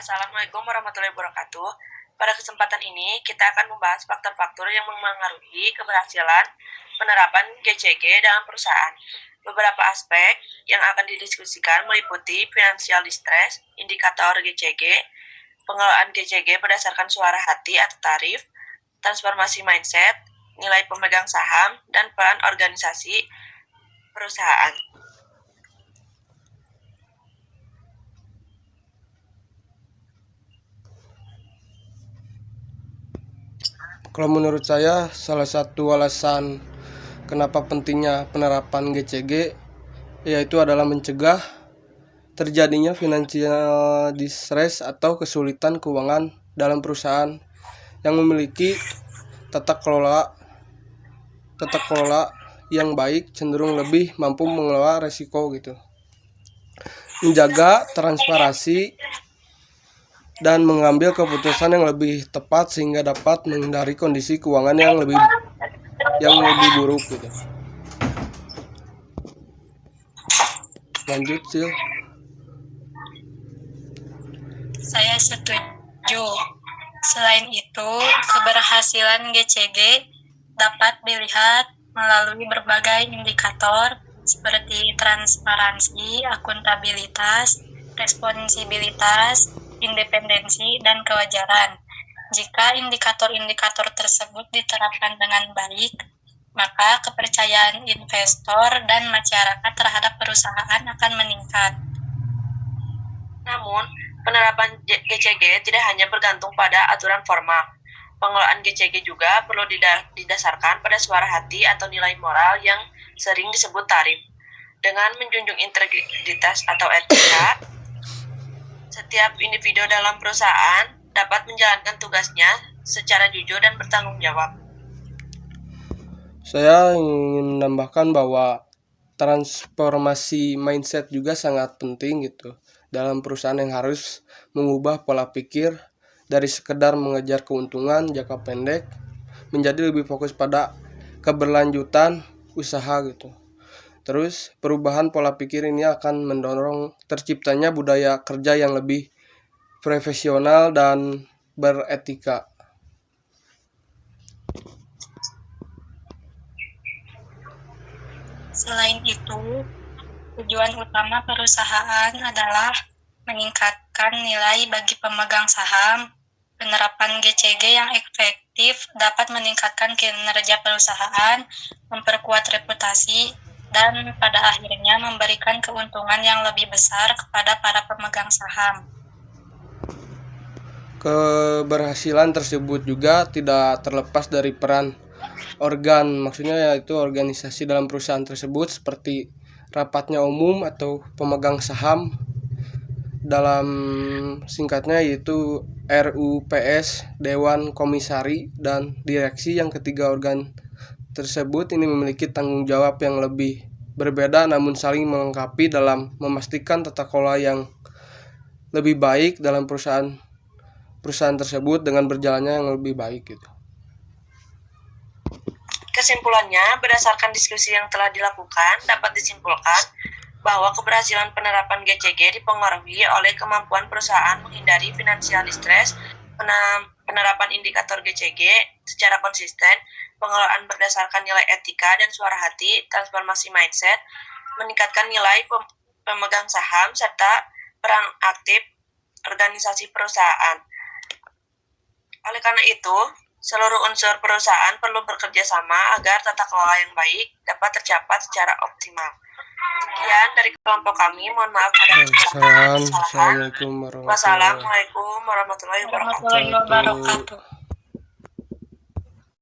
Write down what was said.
Assalamualaikum warahmatullahi wabarakatuh. Pada kesempatan ini, kita akan membahas faktor-faktor yang memengaruhi keberhasilan penerapan GCG dalam perusahaan. Beberapa aspek yang akan didiskusikan meliputi financial distress, indikator GCG, pengelolaan GCG berdasarkan suara hati atau tarif, transformasi mindset, nilai pemegang saham, dan peran organisasi perusahaan. Kalau menurut saya, salah satu alasan kenapa pentingnya penerapan GCG yaitu adalah mencegah terjadinya financial distress atau kesulitan keuangan dalam perusahaan yang memiliki tata kelola yang baik, cenderung lebih mampu mengelola resiko gitu. Menjaga transparansi dan mengambil keputusan yang lebih tepat sehingga dapat menghindari kondisi keuangan yang lebih buruk gitu. Lanjut, Sil. Saya setuju. Selain itu, keberhasilan GCG dapat dilihat melalui berbagai indikator seperti transparansi, akuntabilitas, responsibilitas, independensi, dan kewajaran. Jika indikator-indikator tersebut diterapkan dengan baik, maka kepercayaan investor dan masyarakat terhadap perusahaan akan meningkat. Namun, penerapan GCG tidak hanya bergantung pada aturan formal. Pengelolaan GCG juga perlu didasarkan pada suara hati atau nilai moral yang sering disebut tarif. Dengan menjunjung integritas atau etika, setiap individu dalam perusahaan dapat menjalankan tugasnya secara jujur dan bertanggung jawab. Saya ingin menambahkan bahwa transformasi mindset juga sangat penting gitu dalam perusahaan yang harus mengubah pola pikir dari sekedar mengejar keuntungan jangka pendek menjadi lebih fokus pada keberlanjutan usaha gitu. Terus perubahan pola pikir ini akan mendorong terciptanya budaya kerja yang lebih profesional dan beretika. Selain itu, tujuan utama perusahaan adalah meningkatkan nilai bagi pemegang saham. Penerapan GCG yang efektif dapat meningkatkan kinerja perusahaan, memperkuat reputasi, dan pada akhirnya memberikan keuntungan yang lebih besar kepada para pemegang saham. Keberhasilan tersebut juga tidak terlepas dari peran maksudnya yaitu organisasi dalam perusahaan tersebut seperti rapatnya umum atau pemegang saham, dalam singkatnya yaitu RUPS, Dewan Komisari, dan Direksi. Yang ketiga organ tersebut ini memiliki tanggung jawab yang lebih berbeda namun saling melengkapi dalam memastikan tata kelola yang lebih baik dalam perusahaan tersebut dengan berjalannya yang lebih baik gitu. Kesimpulannya, berdasarkan diskusi yang telah dilakukan, dapat disimpulkan bahwa keberhasilan penerapan GCG dipengaruhi oleh kemampuan perusahaan menghindari financial distress, penerapan indikator GCG secara konsisten, pengelolaan berdasarkan nilai etika dan suara hati, transformasi mindset, meningkatkan nilai pemegang saham, serta peran aktif organisasi perusahaan. Oleh karena itu, seluruh unsur perusahaan perlu bekerja sama agar tata kelola yang baik dapat tercapai secara optimal. Sekian dari kelompok kami, mohon maaf ada kesalahan. Assalamualaikum Wassalamualaikum warahmatullahi wabarakatuh.